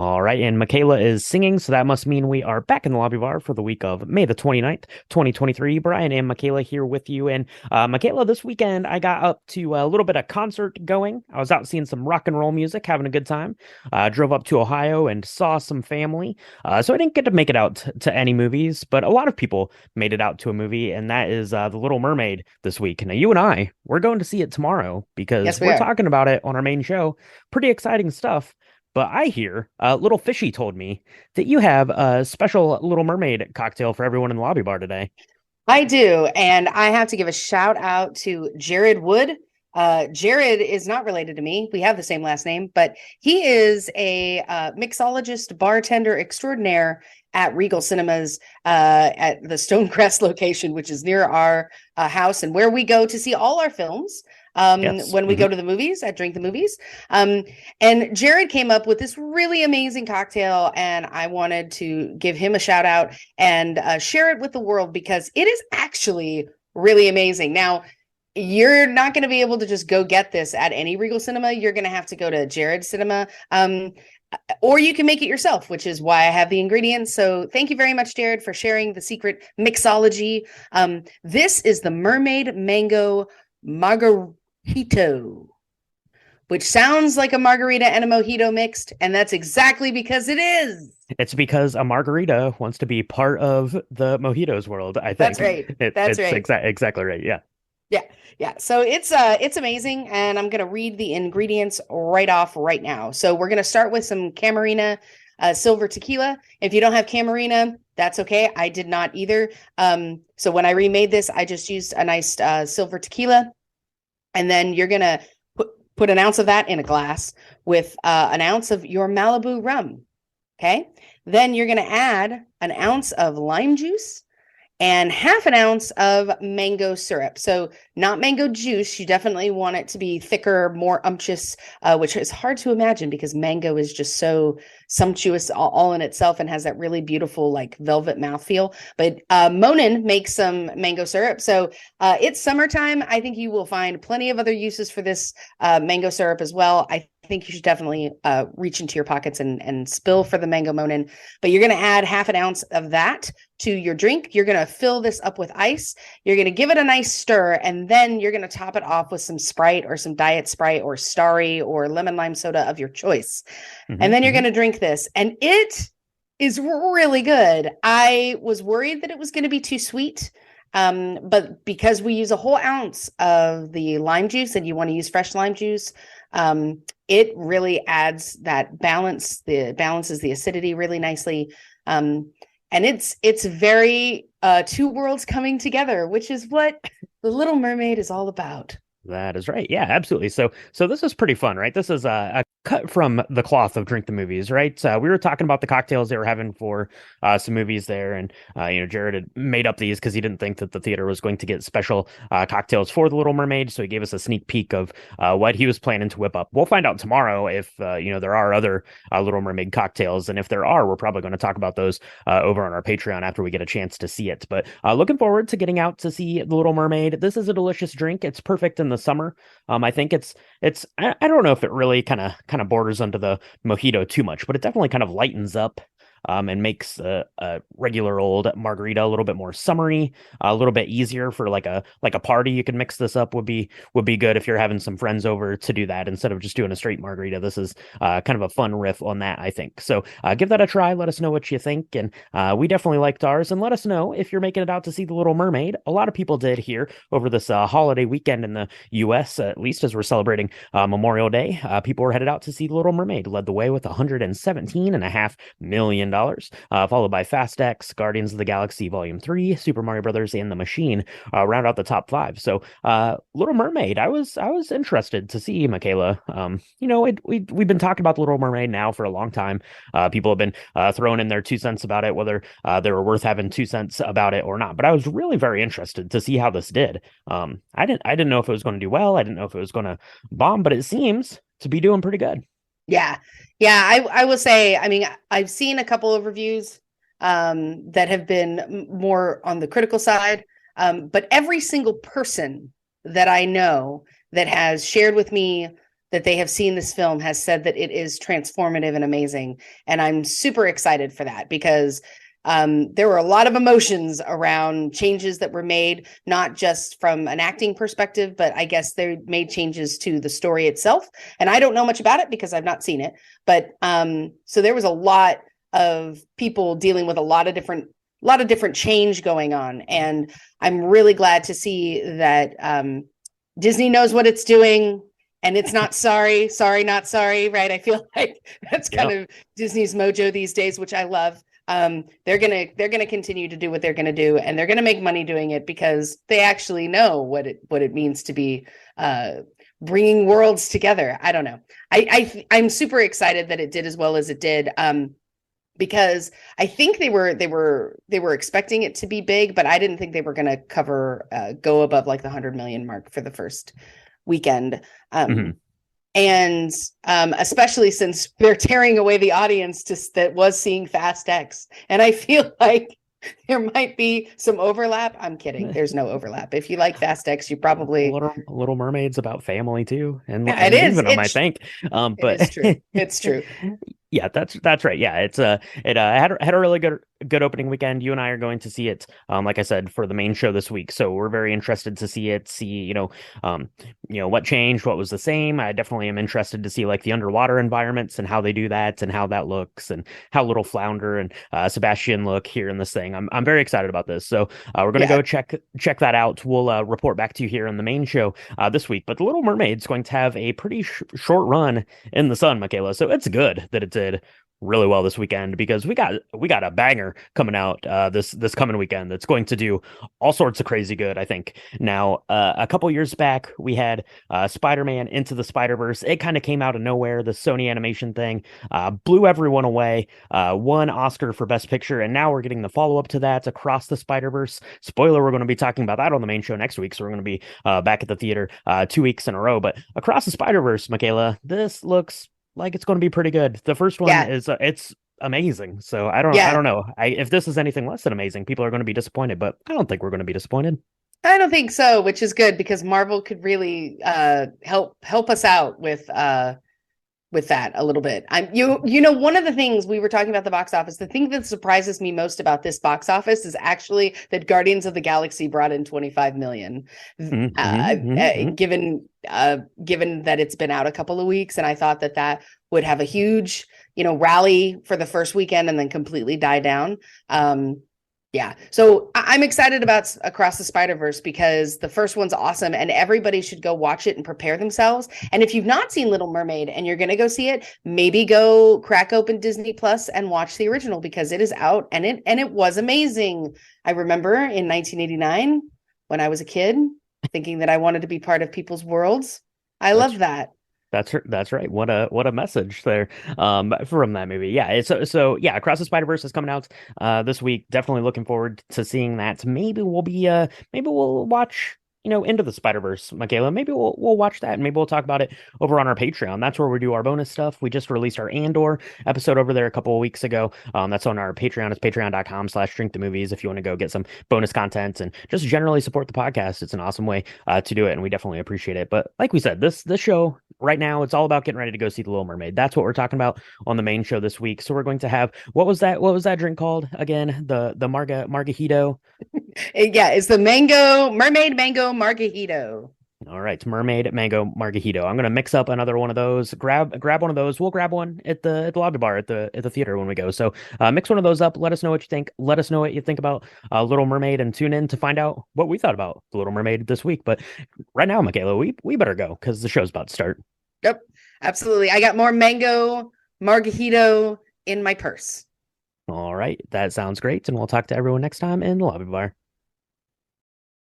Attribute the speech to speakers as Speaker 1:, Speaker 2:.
Speaker 1: All right, and Michaela is singing, so that must mean we are back in the lobby bar for the week of May the 29th, 2023. Brian and Michaela here with you. And Michaela, this weekend I got up to a little bit of concert going. I was out seeing some rock and roll music, having a good time. Drove up to Ohio and saw some family. So I didn't get to make it out to any movies, but a lot of people made it out to a movie, and that is The Little Mermaid this week. Now, you and I, we're going to see it tomorrow because
Speaker 2: Yes, we
Speaker 1: we're
Speaker 2: are.
Speaker 1: talking about it on our main show. Pretty exciting stuff. But I hear, Little Fishy told me that you have a special Little Mermaid cocktail for everyone in the lobby bar today.
Speaker 2: I do. And I have to give a shout out to Jared Wood. Jared is not related to me. We have the same last name, but he is a mixologist, bartender extraordinaire at Regal Cinemas at the Stonecrest location, which is near our house and where we go to see all our films.
Speaker 1: Yes.
Speaker 2: When we go to the movies at Drink the Movies. Um, and Jared came up with this really amazing cocktail, and I wanted to give him a shout out and share it with the world because it is actually really amazing. Now, you're not going to be able to just go get this at any Regal Cinema. You're going to have to go to Jared's Cinema. Or you can make it yourself, which is why I have the ingredients. So thank you very much, Jared, for sharing the secret mixology. This is the Mermaid Mango Marga-jito, which sounds like a margarita and a mojito mixed, and that's exactly because it is.
Speaker 1: It's because a margarita wants to be part of the mojitos world, I
Speaker 2: That's
Speaker 1: think.
Speaker 2: right. That's
Speaker 1: It's
Speaker 2: right.
Speaker 1: exactly right. Yeah.
Speaker 2: Yeah, yeah. So it's amazing, and I'm gonna read the ingredients right off right now. So we're gonna start with some Camarina silver tequila. If you don't have Camarina, that's okay. I did not either. So when I remade this, I just used a nice silver tequila, and then you're gonna put an ounce of that in a glass with an ounce of your Malibu rum. Okay. Then you're gonna add an ounce of lime juice and half an ounce of mango syrup. So not mango juice. You definitely want it to be thicker, more umptuous, which is hard to imagine because mango is just so sumptuous all in itself and has that really beautiful like velvet mouthfeel. But Monin makes some mango syrup. So it's summertime. I think you will find plenty of other uses for this mango syrup as well. I think you should definitely reach into your pockets and spill for the mango Monin. But you're going to add half an ounce of that to your drink. You're going to fill this up with ice. You're going to give it a nice stir, and then you're going to top it off with some Sprite or some Diet Sprite or Starry or lemon lime soda of your choice. And then you're
Speaker 1: Hmm.
Speaker 2: going to drink this, and it is really good. I was worried that it was going to be too sweet. But because we use a whole ounce of the lime juice and you want to use fresh lime juice, it really adds that balance. The balances the acidity really nicely. And it's very two worlds coming together, which is what The Little Mermaid is all about.
Speaker 1: That is right. Yeah, absolutely. So this is pretty fun, right? This is a cut from the cloth of Drink the Movies, right? We were talking about the cocktails they were having for some movies there, and Jared had made up these because he didn't think that the theater was going to get special cocktails for The Little Mermaid, so he gave us a sneak peek of what he was planning to whip up. We'll find out tomorrow if there are other Little Mermaid cocktails, and if there are, we're probably going to talk about those over on our Patreon after we get a chance to see it. But looking forward to getting out to see The Little Mermaid. This is a delicious drink. It's perfect in the summer. I think I don't know if it really kind of borders under the mojito too much, but it definitely kind of lightens up and makes a regular old margarita a little bit more summery, a little bit easier for like a party. You can mix this up would be good if you're having some friends over to do that instead of just doing a straight margarita. This is kind of a fun riff on that, I think. So give that a try. Let us know what you think, and we definitely liked ours. And let us know if you're making it out to see The Little Mermaid. A lot of people did here over this holiday weekend in the U.S. At least as we're celebrating Memorial Day. People were headed out to see The Little Mermaid. Led the way with $117.5 million, followed by Fast X, Guardians of the Galaxy Volume 3, Super Mario Brothers, and The Machine round out the top five. So, Little Mermaid, I was interested to see, Michaela. We've been talking about The Little Mermaid now for a long time. People have been throwing in their 2 cents about it, whether they were worth having 2 cents about it or not. But I was really very interested to see how this did. I didn't know if it was going to do well. I didn't know if it was going to bomb, but it seems to be doing pretty good.
Speaker 2: Yeah. Yeah. I will say, I mean, I've seen a couple of reviews that have been more on the critical side. But every single person that I know that has shared with me that they have seen this film has said that it is transformative and amazing. And I'm super excited for that because there were a lot of emotions around changes that were made, not just from an acting perspective, but I guess they made changes to the story itself. And I don't know much about it because I've not seen it. But so there was a lot of people dealing with a lot of different change going on. And I'm really glad to see that Disney knows what it's doing. And it's not sorry, not sorry, right? I feel like that's kind of Disney's mojo these days, which I love. They're gonna continue to do what they're gonna do, and they're gonna make money doing it because they actually know what it means to be bringing worlds together. I don't know. I'm super excited that it did as well as it did. Because I think they were expecting it to be big, but I didn't think they were going to go above like the 100 million mark for the first weekend. And especially since they're tearing away the audience that was seeing Fast X. And I feel like there might be some overlap. I'm kidding. There's no overlap. If you like Fast X, you probably
Speaker 1: Little Mermaid's about family too, and
Speaker 2: it is.
Speaker 1: Leaving them, I think. But
Speaker 2: it's true. It's true.
Speaker 1: Yeah, that's right. Yeah, it had a really good opening weekend. You and I are going to see it, like I said, for the main show this week. So we're very interested to see it. See, what changed, what was the same. I definitely am interested to see like the underwater environments and how they do that and how that looks and how little Flounder and Sebastian look here in this thing. I'm very excited about this. So we're gonna go check that out. We'll report back to you here on the main show this week. But the Little Mermaid's going to have a pretty short run in the sun, Michaela. So it's good that it did really well this weekend because we got a banger coming out this coming weekend that's going to do all sorts of crazy good, I think. Now a couple years back we had Spider-Man Into the Spider-Verse. It kind of came out of nowhere. The Sony animation thing blew everyone away, won Oscar for Best Picture, and now we're getting the follow-up to that, Across the Spider-Verse. Spoiler, we're going to be talking about that on the main show next week, so we're going to be back at the theater 2 weeks in a row. But Across the Spider-Verse, Michaela, this looks like it's going to be pretty good. The first one is it's amazing. So I don't know. If this is anything less than amazing, people are going to be disappointed, but I don't think we're going to be disappointed.
Speaker 2: I don't think so, which is good because Marvel could really help us out with that a little bit. One of the things we were talking about the box office, the thing that surprises me most about this box office is actually that Guardians of the Galaxy brought in 25 million. Given that it's been out a couple of weeks, and I thought that would have a huge, rally for the first weekend and then completely die down. So I'm excited about Across the Spider-Verse because the first one's awesome and everybody should go watch it and prepare themselves. And if you've not seen Little Mermaid and you're going to go see it, maybe go crack open Disney Plus and watch the original because it is out and it was amazing. I remember in 1989 when I was a kid thinking that I wanted to be part of people's worlds. I love that.
Speaker 1: That's right. What a message there from that movie. Yeah, Across the Spider-Verse is coming out this week. Definitely looking forward to seeing that. Maybe we'll watch Into the Spider-Verse, Michaela. Maybe we'll watch that and maybe we'll talk about it over on our Patreon. That's where we do our bonus stuff. We just released our Andor episode over there a couple of weeks ago. That's on our Patreon. It's patreon.com/drinkthemovies if you want to go get some bonus content and just generally support the podcast. It's an awesome way to do it, and we definitely appreciate it. But like we said, this show right now, it's all about getting ready to go see The Little Mermaid. That's what we're talking about on the main show this week. So we're going to have, what was that drink called again? The Marga-jito.
Speaker 2: It's the mermaid mango Marga-jito.
Speaker 1: All right, mermaid mango Marga-jito. I'm gonna mix up another one of those. Grab one of those. We'll grab one at the lobby bar at the theater when we go. So mix one of those up. Let us know what you think. Let us know what you think about Little Mermaid, and tune in to find out what we thought about The Little Mermaid this week. But right now, Michaela, we better go because the show's about to start.
Speaker 2: Yep, absolutely. I got more mango Marga-jito in my purse.
Speaker 1: All right, that sounds great, and we'll talk to everyone next time in the lobby bar.